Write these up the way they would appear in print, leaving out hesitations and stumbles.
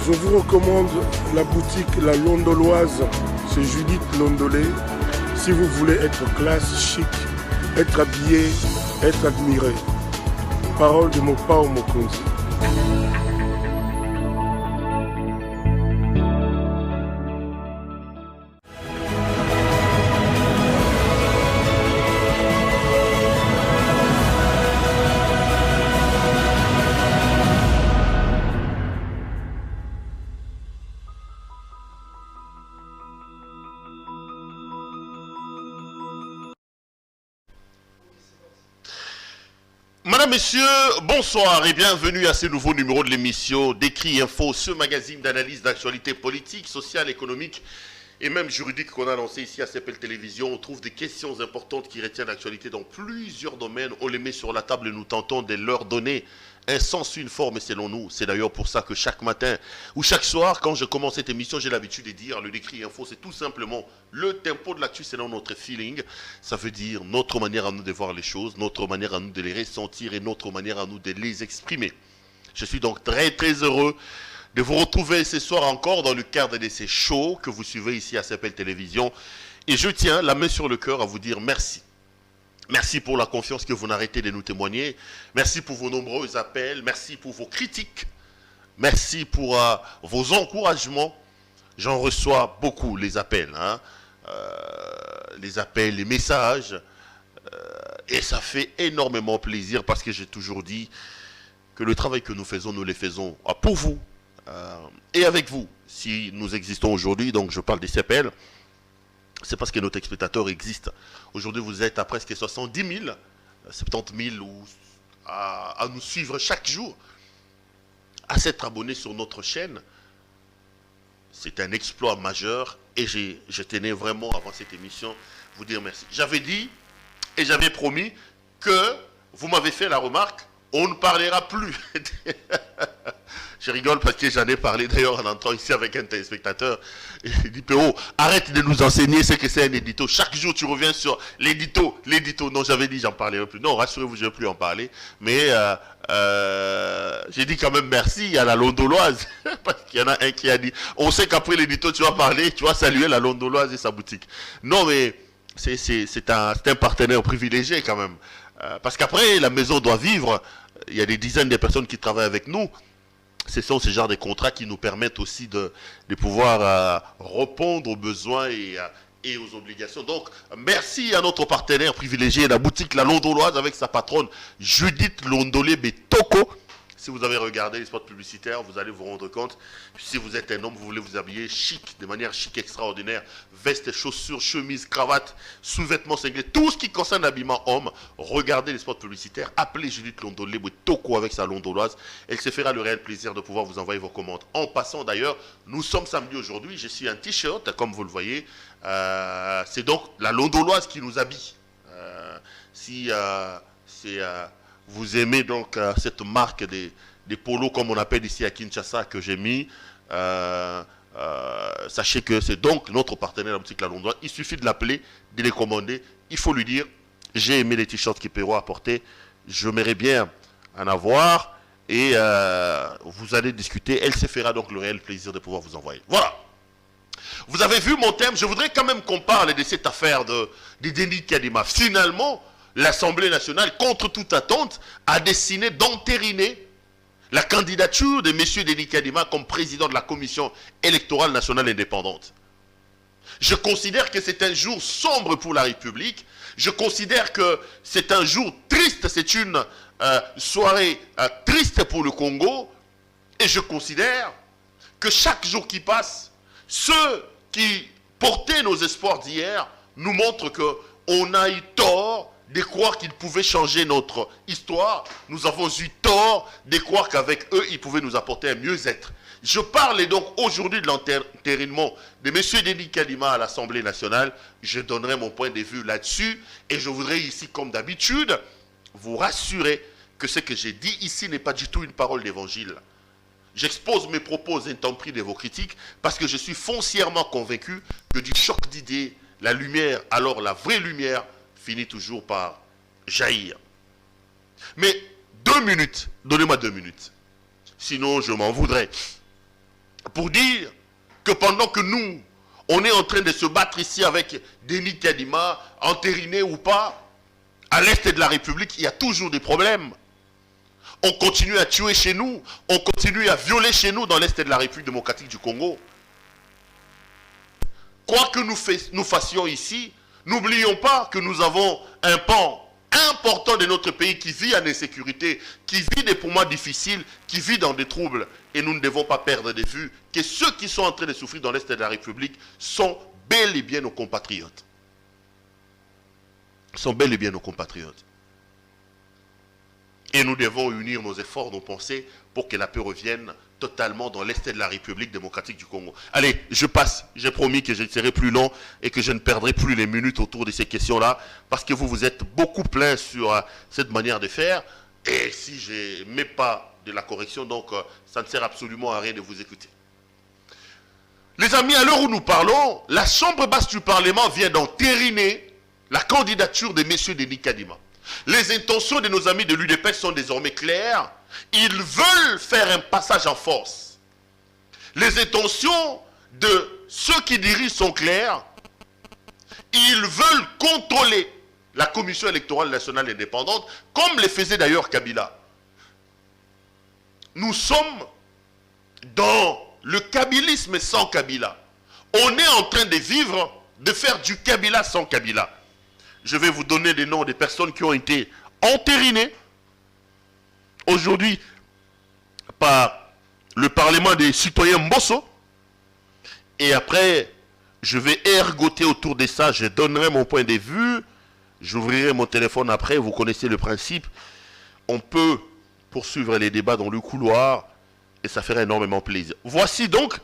Je vous recommande la boutique La Londoloise, c'est Judith Londolé. Si vous voulez être classe, chic, être habillé, être admiré. Parole de Mopao Mokonzi. Mesdames, Messieurs, bonsoir et bienvenue à ce nouveau numéro de l'émission Décrit Info, ce magazine d'analyse d'actualité politique, sociale, économique et même juridique qu'on a lancé ici à CPL Télévision. On trouve des questions importantes qui retiennent l'actualité dans plusieurs domaines. On les met sur la table et nous tentons de leur donner un sens, une forme, et selon nous, c'est d'ailleurs pour ça que chaque matin ou chaque soir, quand je commence cette émission, j'ai l'habitude de dire le Décrit Info, c'est tout simplement le tempo de l'actu selon notre feeling. Ça veut dire notre manière à nous de voir les choses, notre manière à nous de les ressentir et notre manière à nous de les exprimer. Je suis donc très heureux de vous retrouver ce soir encore dans le cadre de ces shows que vous suivez ici à CPL Télévision. Et je tiens la main sur le cœur à vous dire merci. Merci pour la confiance que vous n'arrêtez de nous témoigner. Merci pour vos nombreux appels. Merci pour vos critiques. Merci pour vos encouragements. J'en reçois beaucoup, les appels. Les appels, les messages. Et ça fait énormément plaisir parce que j'ai toujours dit que le travail que nous faisons, nous le faisons pour vous et avec vous. Si nous existons aujourd'hui, donc je parle des CPL, c'est parce que nos spectateurs existent. Aujourd'hui, vous êtes à presque 70 000, 70 000 à nous suivre chaque jour, à s'être abonnés sur notre chaîne. C'est un exploit majeur et je tenais vraiment, avant cette émission, vous dire merci. J'avais dit et j'avais promis que vous m'avez fait la remarque, on ne parlera plus. Je rigole parce que j'en ai parlé d'ailleurs en entrant ici avec un téléspectateur. Il dit, Péo, arrête de nous enseigner ce que c'est un édito. Chaque jour, tu reviens sur l'édito. Non, j'avais dit, j'en parlerai plus. Non, rassurez-vous, je ne vais plus en parler. Mais j'ai dit quand même merci à la Londoloise. Parce qu'il y en a un qui a dit, on sait qu'après l'édito, tu vas parler, tu vas saluer la Londoloise et sa boutique. Non, mais c'est un partenaire privilégié quand même. Parce qu'après, la maison doit vivre. Il y a des dizaines de personnes qui travaillent avec nous. Ce sont ces genres de contrats qui nous permettent aussi de pouvoir répondre aux besoins et aux obligations. Donc, merci à notre partenaire privilégié, la boutique La Londoloise, avec sa patronne Judith Londolé Betoko. Si vous avez regardé les spots publicitaires, vous allez vous rendre compte. Si vous êtes un homme, vous voulez vous habiller chic, de manière chic extraordinaire, veste, chaussures, chemise, cravate, sous-vêtements cinglés, tout ce qui concerne l'habillement homme, regardez les spots publicitaires, appelez Judith Londolé Betoko avec sa Londoloise. Elle se fera le réel plaisir de pouvoir vous envoyer vos commandes. En passant d'ailleurs, nous sommes samedi aujourd'hui, je suis un t-shirt, comme vous le voyez. C'est donc la Londoloise qui nous habille. Vous aimez donc cette marque des polos, comme on appelle ici à Kinshasa, que j'ai mis. Sachez que c'est donc notre partenaire, la boutique La Londoloise. Il suffit de l'appeler, de les commander. Il faut lui dire, j'ai aimé les t-shirts qu'Ipero a apportés. Je m'aimerais bien en avoir. Et vous allez discuter. Elle se fera donc le réel plaisir de pouvoir vous envoyer. Voilà. Vous avez vu mon thème. Je voudrais quand même qu'on parle de cette affaire de Denis Kadima. Finalement, l'Assemblée nationale, contre toute attente, a décidé d'entériner la candidature de M. Denis Kadima comme président de la Commission électorale nationale indépendante. Je considère que c'est un jour sombre pour la République. Je considère que c'est un jour triste, c'est une soirée triste pour le Congo. Et je considère que chaque jour qui passe, ceux qui portaient nos espoirs d'hier nous montrent qu'on a eu tort de croire qu'ils pouvaient changer notre histoire. Nous avons eu tort de croire qu'avec eux, ils pouvaient nous apporter un mieux-être. Je parle donc aujourd'hui de l'entérinement de M. Denis Kadima à l'Assemblée nationale. Je donnerai mon point de vue là-dessus. Et je voudrais ici, comme d'habitude, vous rassurer que ce que j'ai dit ici n'est pas du tout une parole d'évangile. J'expose mes propos intempris de vos critiques parce que je suis foncièrement convaincu que du choc d'idées, la lumière, alors la vraie lumière, finit toujours par jaillir. Mais 2 minutes, donnez-moi 2 minutes. Sinon, je m'en voudrais. pour dire que pendant que nous, on est en train de se battre ici avec Denis Kadima, entériné ou pas, à l'est de la République, il y a toujours des problèmes. On continue à tuer chez nous, on continue à violer chez nous dans l'est de la République démocratique du Congo. Quoi que nous fassions ici, n'oublions pas que nous avons un pan important de notre pays qui vit en insécurité, qui vit des moments difficiles, qui vit dans des troubles. Et nous ne devons pas perdre de vue que ceux qui sont en train de souffrir dans l'est de la République sont bel et bien nos compatriotes. Sont bel et bien nos compatriotes. Et nous devons unir nos efforts, nos pensées, pour que la paix revienne totalement dans l'est de la République démocratique du Congo. Allez, je passe. J'ai promis que je ne serai plus long et que je ne perdrai plus les minutes autour de ces questions-là, parce que vous êtes beaucoup plein sur cette manière de faire. Et si je ne mets pas de la correction, donc ça ne sert absolument à rien de vous écouter. Les amis, à l'heure où nous parlons, la Chambre basse du Parlement vient d'entériner la candidature de M. Denis Kadima. Les intentions de nos amis de l'UDPS sont désormais claires. Ils veulent faire un passage en force. Les intentions de ceux qui dirigent sont claires. Ils veulent contrôler la Commission électorale nationale indépendante, comme le faisait d'ailleurs Kabila. Nous sommes dans le kabylisme sans Kabila. On est en train de vivre, de faire du Kabila sans Kabila. Je vais vous donner des noms des personnes qui ont été entérinées aujourd'hui par le Parlement des citoyens Mbosso. Et après, je vais ergoter autour de ça, je donnerai mon point de vue, j'ouvrirai mon téléphone après, vous connaissez le principe. On peut poursuivre les débats dans le couloir et ça ferait énormément plaisir. Voici donc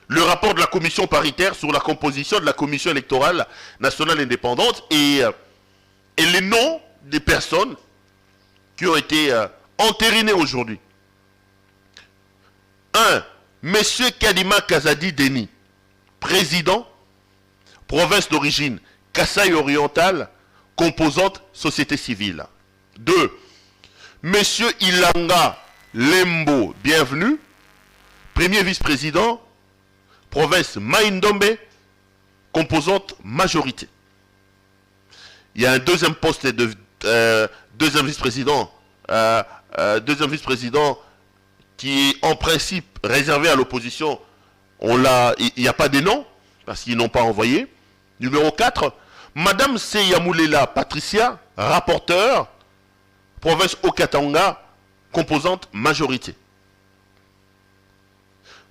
le rapport de la commission paritaire sur la composition de la commission électorale nationale indépendante et les noms des personnes qui ont été entérinées aujourd'hui. 1. Monsieur Kadima Kazadi Denis, président, province d'origine, Kasaï oriental, composante société civile. 2. Monsieur Ilanga Lembo, bienvenue, premier vice-président, province Maïndombe, composante majorité. Il y a un deuxième poste de deuxième vice-président qui est en principe réservé à l'opposition. Il n'y a pas de nom, parce qu'ils n'ont pas envoyé. Numéro 4, Madame Seyamoulela Patricia, rapporteur, province Okatanga, composante majorité.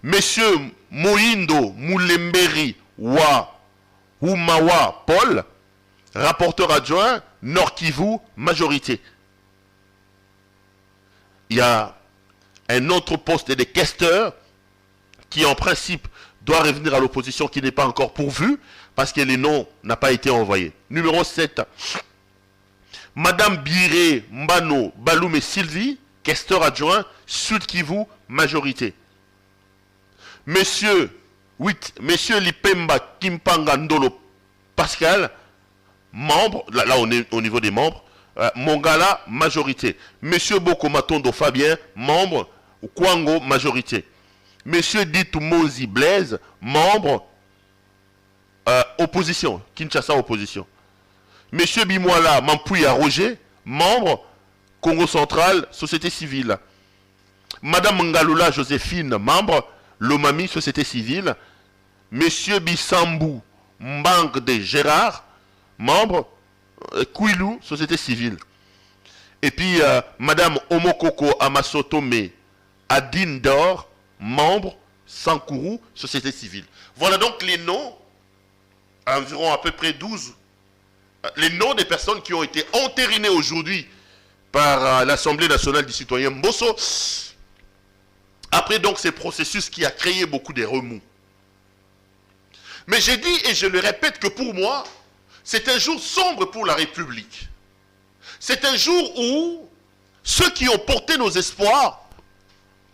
Monsieur Moindo Moulemberi Umawa Paul, rapporteur adjoint, Nord Kivu, majorité. Il y a un autre poste de questeur qui en principe doit revenir à l'opposition, qui n'est pas encore pourvu parce que les noms n'ont pas été envoyés. Numéro 7, Madame Biré Mbano Baloumé Sylvie, questeur adjoint, Sud Kivu, majorité. Monsieur Lipemba Kimpanga Ndolo Pascal, membre, là on est au niveau des membres, Mongala, majorité. Monsieur Boko Matondo Fabien, membre, Kwango, majorité. Monsieur Ditou Mozi Blaise, membre, opposition, Kinshasa, opposition. Monsieur Bimwala Mampouya Roger, membre, Congo Central, société civile. Madame Ngalula Joséphine, membre, Lomami, société civile. Monsieur Bissambou Mbang de Gérard, membre, Kouilou, société civile. Et puis, Madame Omokoko Amasotome Adine Dor, membre, Sankourou, société civile. Voilà donc les noms, environ à peu près 12, les noms des personnes qui ont été entérinées aujourd'hui par l'Assemblée nationale des citoyens Mbosso. Après donc ces processus qui a créé beaucoup de remous. Mais j'ai dit et je le répète que pour moi, c'est un jour sombre pour la République. C'est un jour où ceux qui ont porté nos espoirs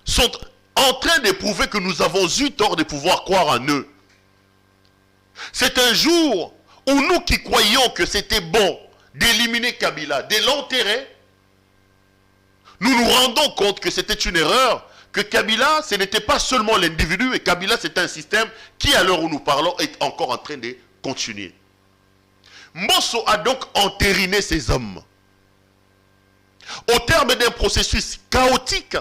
sont en train de prouver que nous avons eu tort de pouvoir croire en eux. C'est un jour où nous qui croyions que c'était bon d'éliminer Kabila, de l'enterrer, nous nous rendons compte que c'était une erreur que Kabila, ce n'était pas seulement l'individu, et Kabila, c'est un système qui, à l'heure où nous parlons, est encore en train de continuer. Mbosso a donc entériné ces hommes au terme d'un processus chaotique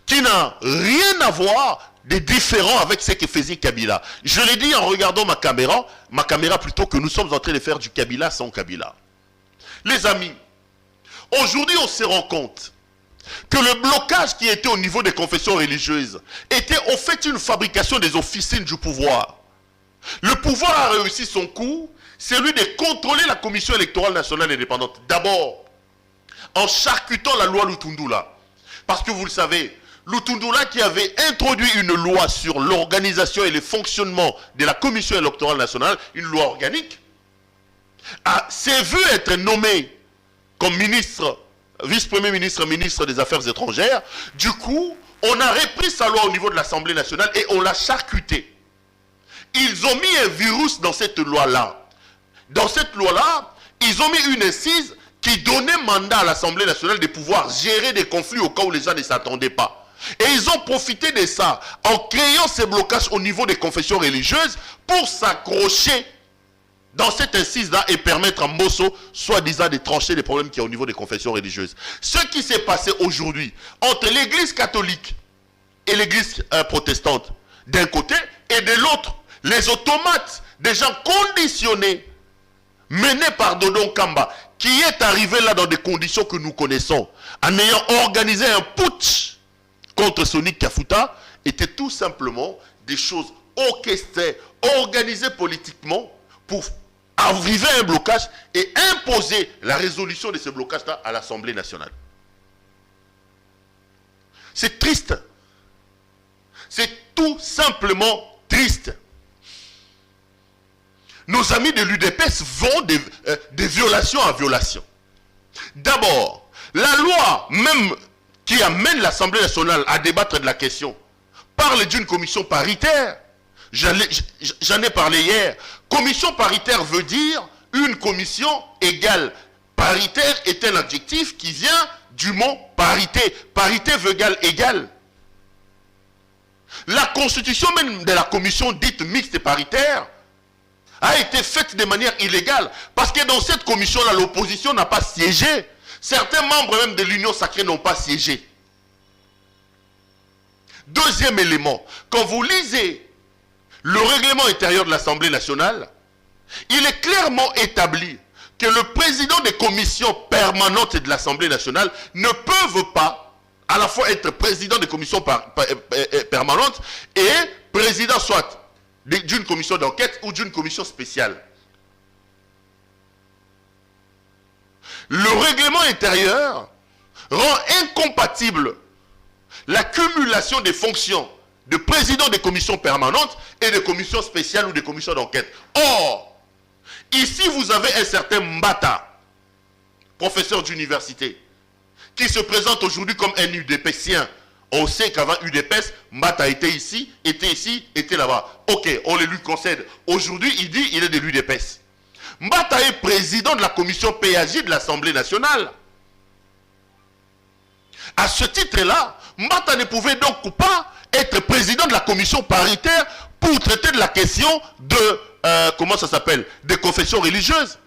qui n'a rien à voir de différent avec ce que faisait Kabila. Je l'ai dit en regardant ma caméra plutôt, que nous sommes en train de faire du Kabila sans Kabila. Les amis, aujourd'hui on se rend compte que le blocage qui était au niveau des confessions religieuses était en fait une fabrication des officines du pouvoir. Le pouvoir a réussi son coup, c'est celui de contrôler la Commission électorale nationale indépendante. D'abord, en charcutant la loi Lutundula. Parce que vous le savez, Lutundula qui avait introduit une loi sur l'organisation et le fonctionnement de la Commission électorale nationale, une loi organique, s'est vu être nommé comme ministre, vice-premier ministre, ministre des Affaires étrangères. Du coup, on a repris sa loi au niveau de l'Assemblée nationale et on l'a charcuté. Ils ont mis un virus dans cette loi-là. Dans cette loi-là, ils ont mis une incise qui donnait mandat à l'Assemblée nationale de pouvoir gérer des conflits au cas où les gens ne s'attendaient pas. Et ils ont profité de ça en créant ces blocages au niveau des confessions religieuses pour s'accrocher dans cette incise-là et permettre à Mbosso, soi-disant, de trancher les problèmes qu'il y a au niveau des confessions religieuses. Ce qui s'est passé aujourd'hui entre l'église catholique et l'église protestante d'un côté et de l'autre, les automates des gens conditionnés menés par Dodon Kamba, qui est arrivé là dans des conditions que nous connaissons, en ayant organisé un putsch contre Sonic Kafuta, était tout simplement des choses orchestrées, organisées politiquement pour arriver à un blocage et imposer la résolution de ce blocage-là à l'Assemblée nationale. C'est triste. C'est tout simplement triste. Nos amis de l'UDPS vont de violation en violation. D'abord, la loi même qui amène l'Assemblée nationale à débattre de la question parle d'une commission paritaire. J'en ai parlé hier. Commission paritaire veut dire une commission égale. Paritaire est un adjectif qui vient du mot parité. Parité veut égal. La constitution même de la commission dite mixte et paritaire a été faite de manière illégale. Parce que dans cette commission-là, l'opposition n'a pas siégé. Certains membres même de l'Union sacrée n'ont pas siégé. Deuxième élément, quand vous lisez le règlement intérieur de l'Assemblée nationale, il est clairement établi que le président des commissions permanentes de l'Assemblée nationale ne peuvent pas à la fois être président des commissions permanentes et président soit d'une commission d'enquête ou d'une commission spéciale. Le règlement intérieur rend incompatible l'accumulation des fonctions de président des commissions permanentes et de commissions spéciales ou de commissions d'enquête. Or, ici vous avez un certain Mbata, professeur d'université, qui se présente aujourd'hui comme un UDPSien. On sait qu'avant UDPS, Mbata était ici, était là-bas. Ok, on le lui concède. Aujourd'hui, il dit qu'il est de l'UDPS. Mbata est président de la commission PAJ de l'Assemblée nationale. À ce titre-là, Mbata ne pouvait donc pas être président de la commission paritaire pour traiter de la question de, comment ça s'appelle, des confessions religieuses.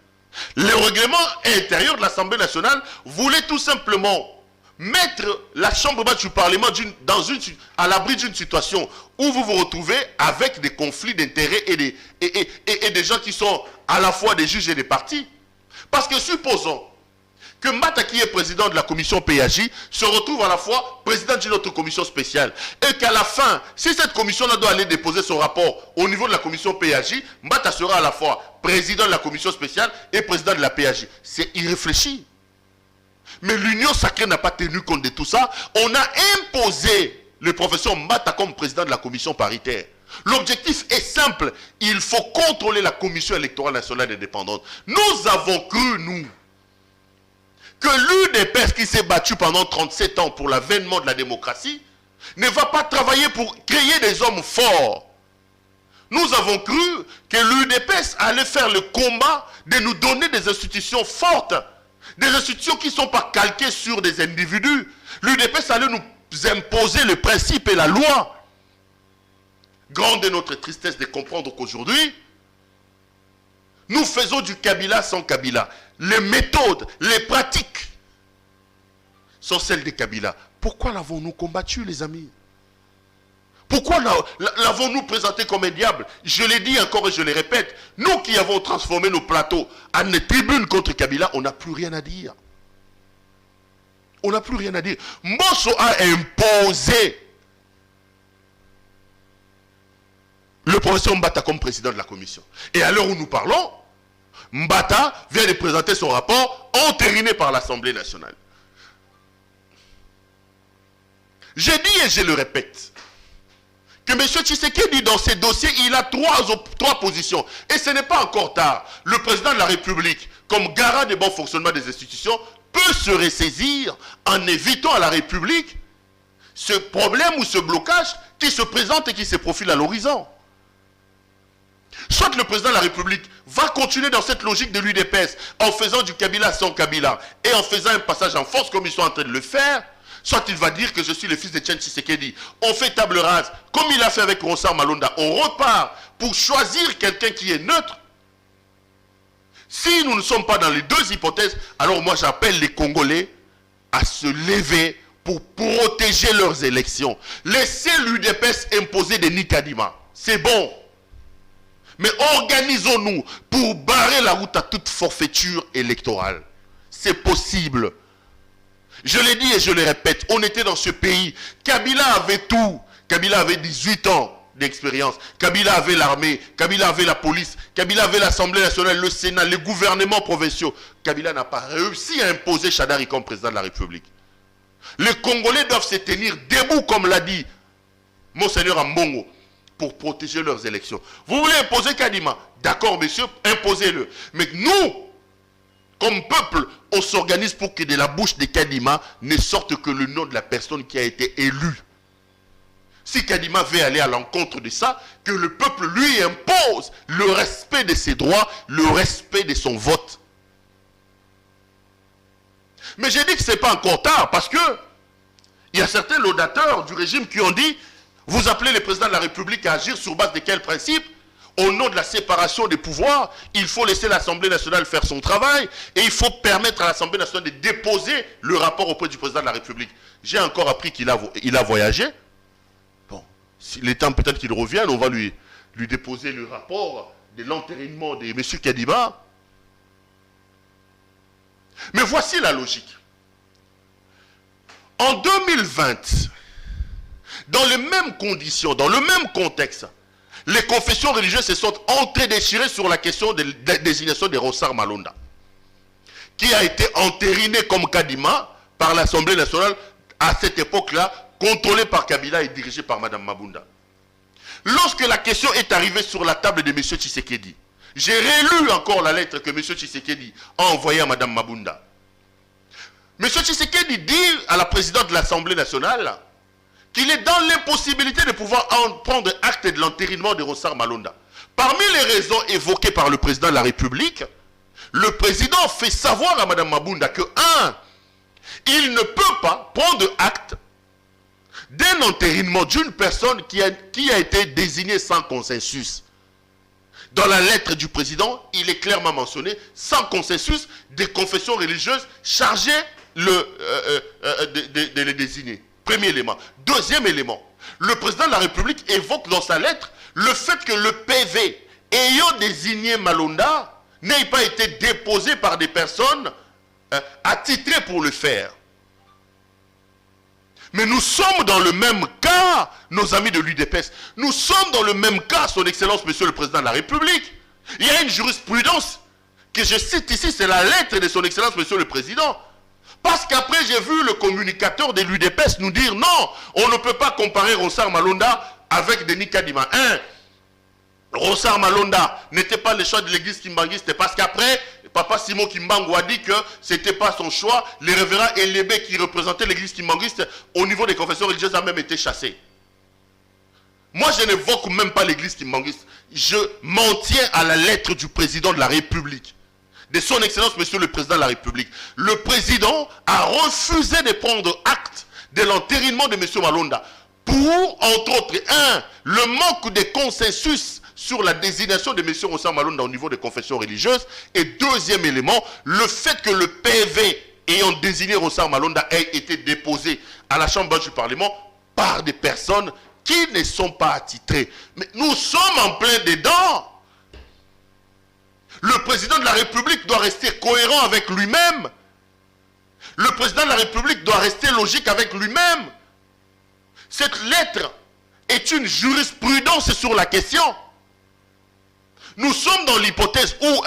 Le règlement intérieur de l'Assemblée nationale voulait tout simplement mettre la chambre basse du Parlement à l'abri d'une situation où vous vous retrouvez avec des conflits d'intérêts et des gens qui sont à la fois des juges et des partis. Parce que supposons que Mbata, qui est président de la commission PAJ, se retrouve à la fois président d'une autre commission spéciale. Et qu'à la fin, si cette commission-là doit aller déposer son rapport au niveau de la commission PAJ, Mbata sera à la fois président de la commission spéciale et président de la PAJ. C'est irréfléchi. Mais l'Union sacrée n'a pas tenu compte de tout ça. On a imposé le professeur Mbata comme président de la commission paritaire. L'objectif est simple. Il faut contrôler la commission électorale nationale indépendante. Nous avons cru, nous, que l'UDPS qui s'est battu pendant 37 ans pour l'avènement de la démocratie ne va pas travailler pour créer des hommes forts. Nous avons cru que l'UDPS allait faire le combat de nous donner des institutions fortes, des institutions qui ne sont pas calquées sur des individus. L'UDPS allait nous imposer le principe et la loi. Grande est notre tristesse de comprendre qu'aujourd'hui, nous faisons du Kabila sans Kabila. Les méthodes, les pratiques sont celles des Kabila. Pourquoi l'avons-nous combattu, les amis? Pourquoi l'avons-nous présenté comme un diable? Je l'ai dit encore et je le répète. Nous qui avons transformé nos plateaux en tribunes contre Kabila, on n'a plus rien à dire. On n'a plus rien à dire. Mbosso a imposé le professeur Mbata comme président de la commission. Et à l'heure où nous parlons, Mbata vient de présenter son rapport entériné par l'Assemblée nationale. J'ai dit et je le répète, que M. Tshisekedi, dans ses dossiers, il a trois positions. Et ce n'est pas encore tard. Le président de la République, comme garant du bon fonctionnement des institutions, peut se ressaisir en évitant à la République ce problème ou ce blocage qui se présente et qui se profile à l'horizon. Soit le président de la République va continuer dans cette logique de l'UDPS en faisant du Kabila sans Kabila et en faisant un passage en force comme ils sont en train de le faire, soit il va dire que je suis le fils de Etienne Tshisekedi. On fait table rase, comme il a fait avec Ronsard Malonda. On repart pour choisir quelqu'un qui est neutre. Si nous ne sommes pas dans les deux hypothèses, alors moi j'appelle les Congolais à se lever pour protéger leurs élections. Laissez l'UDPS imposer des Nikadima. C'est bon. Mais organisons-nous pour barrer la route à toute forfaiture électorale. C'est possible. Je l'ai dit et je le répète, on était dans ce pays. Kabila avait tout. Kabila avait 18 ans d'expérience. Kabila avait l'armée. Kabila avait la police. Kabila avait l'Assemblée nationale, le Sénat, les gouvernements provinciaux. Kabila n'a pas réussi à imposer Chadari comme président de la République. Les Congolais doivent se tenir debout, comme l'a dit Monseigneur Ambongo, pour protéger leurs élections. Vous voulez imposer Kadima? D'accord, messieurs, imposez-le. Mais nous, comme peuple, on s'organise pour que de la bouche de Kadima ne sorte que le nom de la personne qui a été élue. Si Kadima veut aller à l'encontre de ça, que le peuple lui impose le respect de ses droits, le respect de son vote. Mais j'ai dit que ce n'est pas encore tard, parce que il y a certains laudateurs du régime qui ont dit: vous appelez le président de la République à agir sur base de quels principes? Au nom de la séparation des pouvoirs, il faut laisser l'Assemblée nationale faire son travail et il faut permettre à l'Assemblée nationale de déposer le rapport auprès du président de la République. J'ai encore appris qu'il a voyagé. Bon, s'il est temps peut-être qu'il revienne, on va lui déposer le rapport de l'entérinement de M. Kadima. Mais voici la logique. En 2020, dans les mêmes conditions, dans le même contexte, les confessions religieuses se sont entredéchirées sur la question de la désignation de Ronsard Malonda, qui a été entériné comme Kadima par l'Assemblée nationale à cette époque-là, contrôlée par Kabila et dirigée par Mme Mabunda. Lorsque la question est arrivée sur la table de M. Tshisekedi, j'ai rélu encore la lettre que M. Tshisekedi a envoyée à Mme Mabunda. M. Tshisekedi dit à la présidente de l'Assemblée nationale qu'il est dans l'impossibilité de pouvoir prendre acte de l'entérinement de Ronsard Malonda. Parmi les raisons évoquées par le président de la République, le président fait savoir à Mme Mabunda que, 1, il ne peut pas prendre acte d'un entérinement d'une personne qui a été désignée sans consensus. Dans la lettre du président, il est clairement mentionné, sans consensus, des confessions religieuses chargées de les désigner. Premier élément. Deuxième élément, le président de la République évoque dans sa lettre le fait que le PV ayant désigné Malonda n'ait pas été déposé par des personnes attitrées pour le faire. Mais nous sommes dans le même cas, nos amis de l'UDPS. Nous sommes dans le même cas, son Excellence, Monsieur le Président de la République. Il y a une jurisprudence que je cite ici, c'est la lettre de son Excellence, Monsieur le Président. Parce qu'après, j'ai vu le communicateur de l'UDPS nous dire non, on ne peut pas comparer Ronsard Malonda avec Denis Kadima. 1. Ronsard Malonda n'était pas le choix de l'église kimbanguiste parce qu'après, Papa Simon Kimbangu a dit que ce n'était pas son choix. Les révérends Elébé qui représentaient l'église kimbanguiste au niveau des confessions religieuses a même été chassé. Moi, je n'évoque même pas l'église kimbanguiste. Je m'en tiens à la lettre du président de la République. De son Excellence, Monsieur le Président de la République. Le président a refusé de prendre acte de l'entérinement de M. Malonda pour, entre autres, le manque de consensus sur la désignation de M. Ronsard Malonda au niveau des confessions religieuses, et deuxième élément, le fait que le PV ayant désigné Ronsard Malonda ait été déposé à la Chambre du Parlement par des personnes qui ne sont pas attitrées. Mais nous sommes en plein dedans. Le président de la République doit rester cohérent avec lui-même. Le président de la République doit rester logique avec lui-même. Cette lettre est une jurisprudence sur la question. Nous sommes dans l'hypothèse où,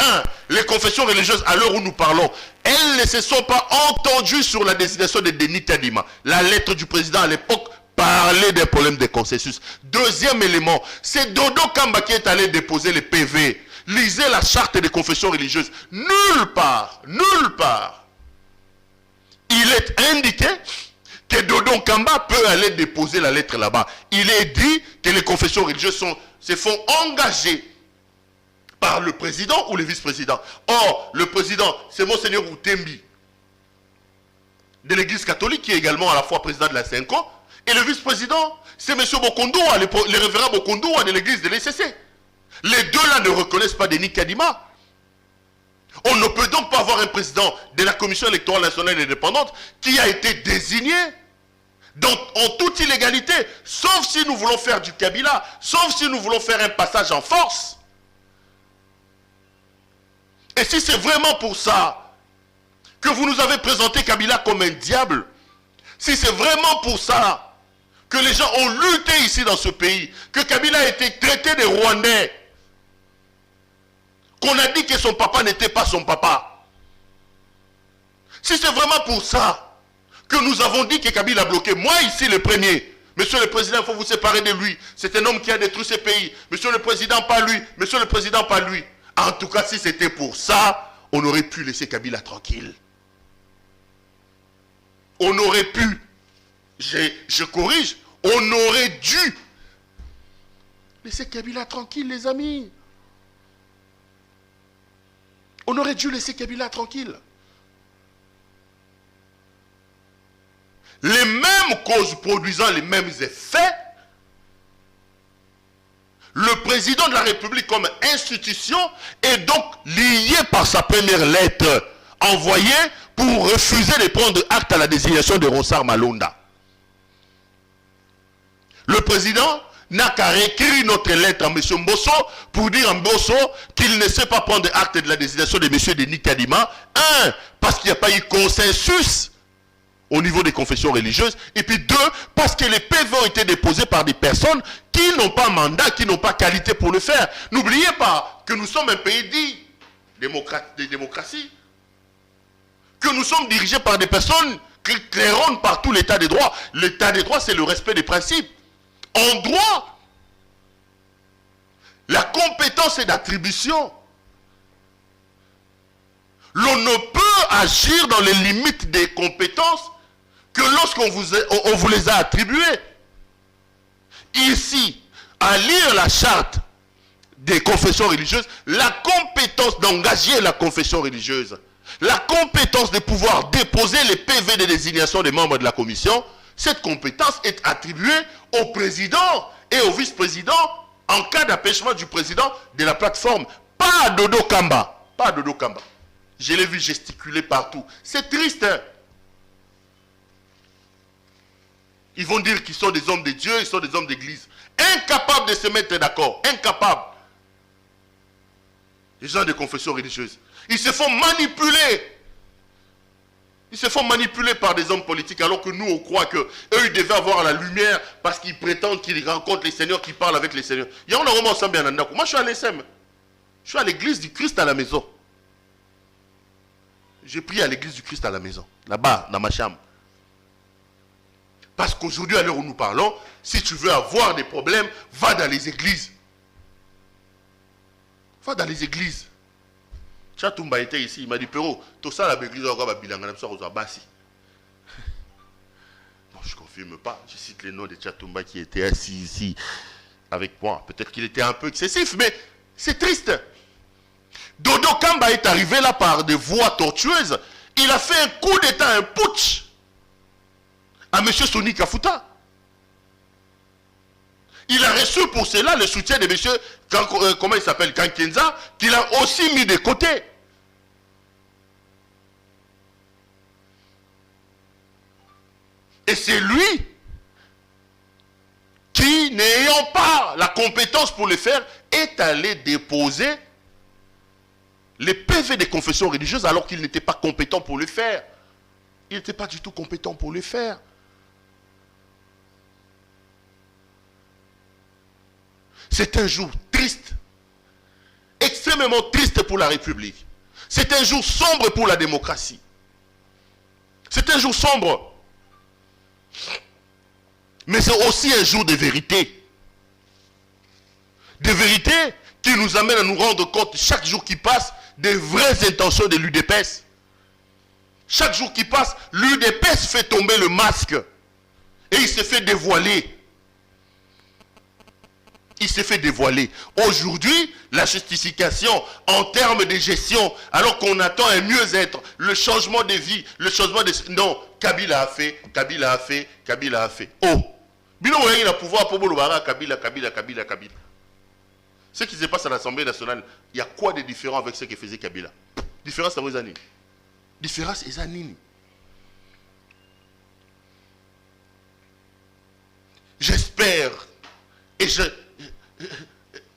les confessions religieuses, à l'heure où nous parlons, elles ne se sont pas entendues sur la désignation de Denis Kadima. La lettre du président à l'époque parlait des problèmes de consensus. Deuxième élément, c'est Dodo Kamba qui est allé déposer les PV. Lisez la charte des confessions religieuses. Nulle part, il est indiqué que Dodo Kamba peut aller déposer la lettre là-bas. Il est dit que les confessions religieuses se font engager par le président ou le vice-président. Or, le président, c'est Monseigneur Outembi, de l'église catholique, qui est également à la fois président de la CENCO, et le vice-président, c'est M. Bokondoua, le révérend Bokondoua de l'église de l'ECC. Les deux-là ne reconnaissent pas Denis Kadima. On ne peut donc pas avoir un président de la Commission électorale nationale indépendante qui a été désigné en toute illégalité, sauf si nous voulons faire du Kabila, sauf si nous voulons faire un passage en force. Et si c'est vraiment pour ça que vous nous avez présenté Kabila comme un diable, si c'est vraiment pour ça que les gens ont lutté ici dans ce pays, que Kabila a été traité de Rwandais, qu'on a dit que son papa n'était pas son papa. Si c'est vraiment pour ça que nous avons dit que Kabila a bloqué, moi ici le premier, Monsieur le Président, il faut vous séparer de lui. C'est un homme qui a détruit ce pays. Monsieur le Président, pas lui. Monsieur le Président, pas lui. En tout cas, si c'était pour ça, on aurait pu laisser Kabila tranquille. On aurait pu, je corrige, on aurait dû laisser Kabila tranquille, les amis. On aurait dû laisser Kabila tranquille. Les mêmes causes produisant les mêmes effets, le président de la République comme institution est donc lié par sa première lettre envoyée pour refuser de prendre acte à la désignation de Ronsard Malonda. Le président n'a qu'à réécrire notre lettre à M. Mbosso pour dire à Mbosso qu'il ne sait pas prendre acte de la désignation de M. Denis Kadima. Parce qu'il n'y a pas eu consensus au niveau des confessions religieuses. Et puis deux, parce que les PV ont été déposés par des personnes qui n'ont pas mandat, qui n'ont pas qualité pour le faire. N'oubliez pas que nous sommes un pays dit de démocratie. Que nous sommes dirigés par des personnes qui claironnent partout l'état des droits. L'état des droits, c'est le respect des principes. En droit, la compétence est d'attribution. L'on ne peut agir dans les limites des compétences que lorsqu'on vous les a attribuées. Ici, à lire la charte des confessions religieuses, la compétence d'engager la confession religieuse, la compétence de pouvoir déposer les PV de désignation des membres de la commission, cette compétence est attribuée au président et au vice-président en cas d'empêchement du président de la plateforme. Pas à Dodo Kamba. Pas à Dodo Kamba. Je l'ai vu gesticuler partout. C'est triste. Hein? Ils vont dire qu'ils sont des hommes de Dieu, ils sont des hommes d'église. Incapables de se mettre d'accord. Incapables. Les gens de confession religieuse. Ils se font manipuler. Ils se font manipuler par des hommes politiques alors que nous on croit qu'eux ils devaient avoir la lumière parce qu'ils prétendent qu'ils rencontrent les seigneurs, qu'ils parlent avec les seigneurs. Il y a un moment ensemble bien. Moi je suis à l'ESM. Je suis à l'église du Christ à la maison. J'ai prié à l'église du Christ à la maison. Là-bas, dans ma chambre. Parce qu'aujourd'hui, à l'heure où nous parlons, si tu veux avoir des problèmes, va dans les églises. Va dans les églises. Chatumba était ici, il m'a dit, Péro, tout ça, la église, on va bilanga, on bassi. Bon, je ne confirme pas. Je cite les noms de Chatumba qui étaient assis ici avec moi. Peut-être qu'il était un peu excessif, mais c'est triste. Dodo Kamba est arrivé là par des voies tortueuses. Il a fait un coup d'état, un putsch. à M. Soni Kafuta. Il a reçu pour cela le soutien de M. Comment il s'appelle, Kankenza, qu'il a aussi mis de côté. Et c'est lui qui, n'ayant pas la compétence pour le faire, est allé déposer les PV des confessions religieuses alors qu'il n'était pas compétent pour le faire. Il n'était pas du tout compétent pour le faire. C'est un jour triste, extrêmement triste pour la République. C'est un jour sombre pour la démocratie. C'est un jour sombre. Mais c'est aussi un jour de vérité. De vérité qui nous amène à nous rendre compte chaque jour qui passe des vraies intentions de l'UDPS. Chaque jour qui passe, l'UDPS fait tomber le masque et il se fait dévoiler. Il s'est fait dévoiler. Aujourd'hui, la justification en termes de gestion, alors qu'on attend un mieux-être, le changement de vie, le changement de... Non, Kabila a fait, Kabila a fait, Kabila a fait. Oh, Bilo il a pouvoir pour Bolobara, Kabila. Ce qui se passe à l'Assemblée nationale, il y a quoi de différent avec ce que faisait Kabila? Différence à vos années. Différence est anine. J'espère et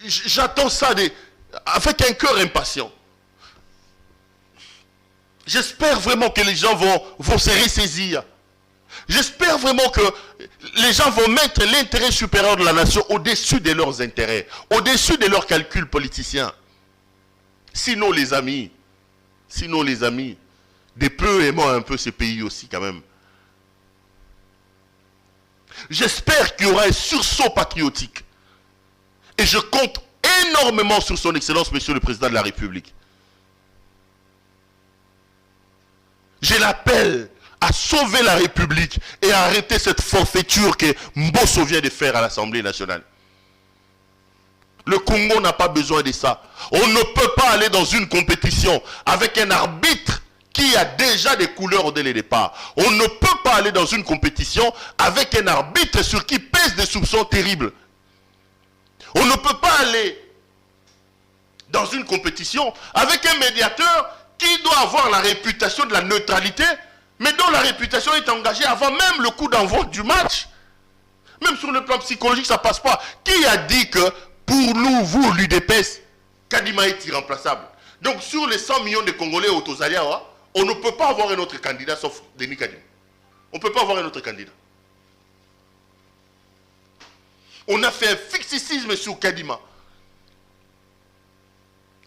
j'attends ça avec un cœur impatient. J'espère vraiment que les gens vont se ressaisir. J'espère vraiment que les gens vont mettre l'intérêt supérieur de la nation au-dessus de leurs intérêts, au-dessus de leurs calculs politiciens. Sinon les amis, des peu aimant un peu ce pays aussi quand même. J'espère qu'il y aura un sursaut patriotique. Et je compte énormément sur son excellence, monsieur le président de la République. Je l'appelle à sauver la République et à arrêter cette forfaiture que Mbosso vient de faire à l'Assemblée nationale. Le Congo n'a pas besoin de ça. On ne peut pas aller dans une compétition avec un arbitre qui a déjà des couleurs dès le départ. On ne peut pas aller dans une compétition avec un arbitre sur qui pèsent des soupçons terribles. On ne peut pas aller dans une compétition avec un médiateur qui doit avoir la réputation de la neutralité, mais dont la réputation est engagée avant même le coup d'envoi du match. Même sur le plan psychologique, ça ne passe pas. Qui a dit que pour nous, vous, l'UDPS, Kadima est irremplaçable? Donc sur les 100 millions de Congolais au Tozaliawa, on ne peut pas avoir un autre candidat sauf Denis Kadima. On ne peut pas avoir un autre candidat. On a fait un fixicisme sur Kadima.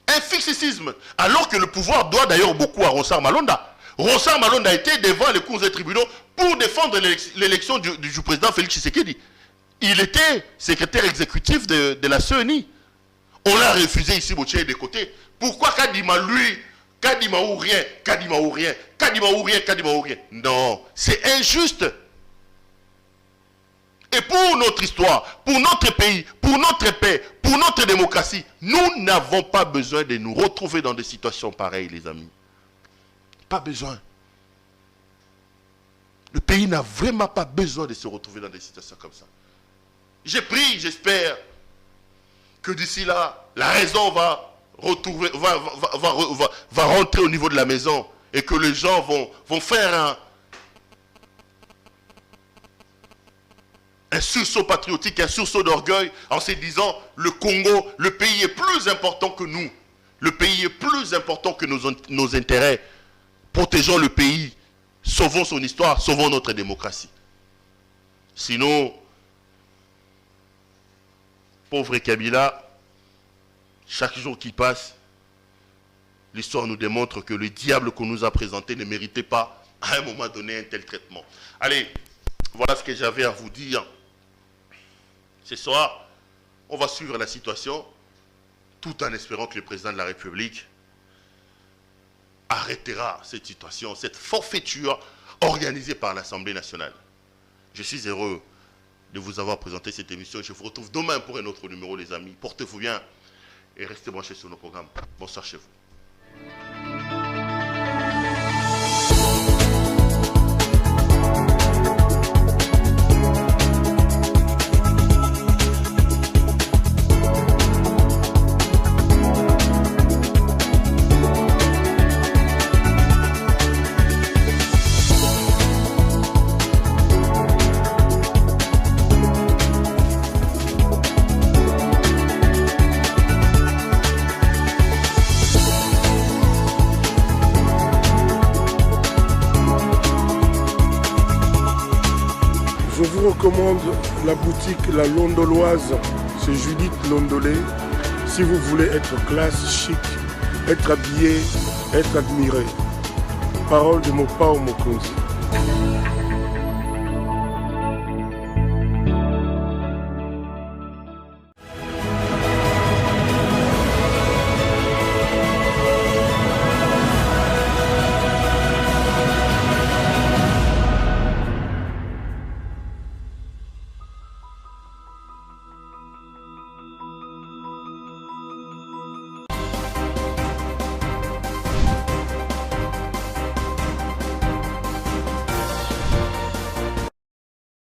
Un fixicisme. Alors que le pouvoir doit d'ailleurs beaucoup à Ronsard Malonda. Ronsard Malonda a été devant les cours et tribunaux pour défendre l'élection du président Félix Tshisekedi. Il était secrétaire exécutif de la CENI. On l'a refusé ici, Boutier, de côté. Pourquoi Kadima, lui, Kadima ou rien, Kadima ou rien, Kadima ou rien, Kadima ou rien? Non, c'est injuste. Et pour notre histoire, pour notre pays, pour notre paix, pour notre démocratie, nous n'avons pas besoin de nous retrouver dans des situations pareilles, les amis. Pas besoin. Le pays n'a vraiment pas besoin de se retrouver dans des situations comme ça. J'ai pris, j'espère, que d'ici là, la raison va rentrer au niveau de la maison et que les gens vont faire un sursaut patriotique, un sursaut d'orgueil en se disant le Congo, le pays est plus important que nous. Le pays est plus important que nos intérêts. Protégeons le pays, sauvons son histoire, sauvons notre démocratie. Sinon, pauvre Kabila, chaque jour qui passe, l'histoire nous démontre que le diable qu'on nous a présenté ne méritait pas à un moment donné un tel traitement. Allez, voilà ce que j'avais à vous dire. Ce soir, on va suivre la situation tout en espérant que le président de la République arrêtera cette situation, cette forfaiture organisée par l'Assemblée nationale. Je suis heureux de vous avoir présenté cette émission. Je vous retrouve demain pour un autre numéro, les amis. Portez-vous bien et restez branchés sur nos programmes. Bonsoir chez vous. commande la boutique La Londoloise, c'est Judith Londolé. Si vous voulez être classe, chic, être habillé, être admiré. Parole de Mopao Mokonzi.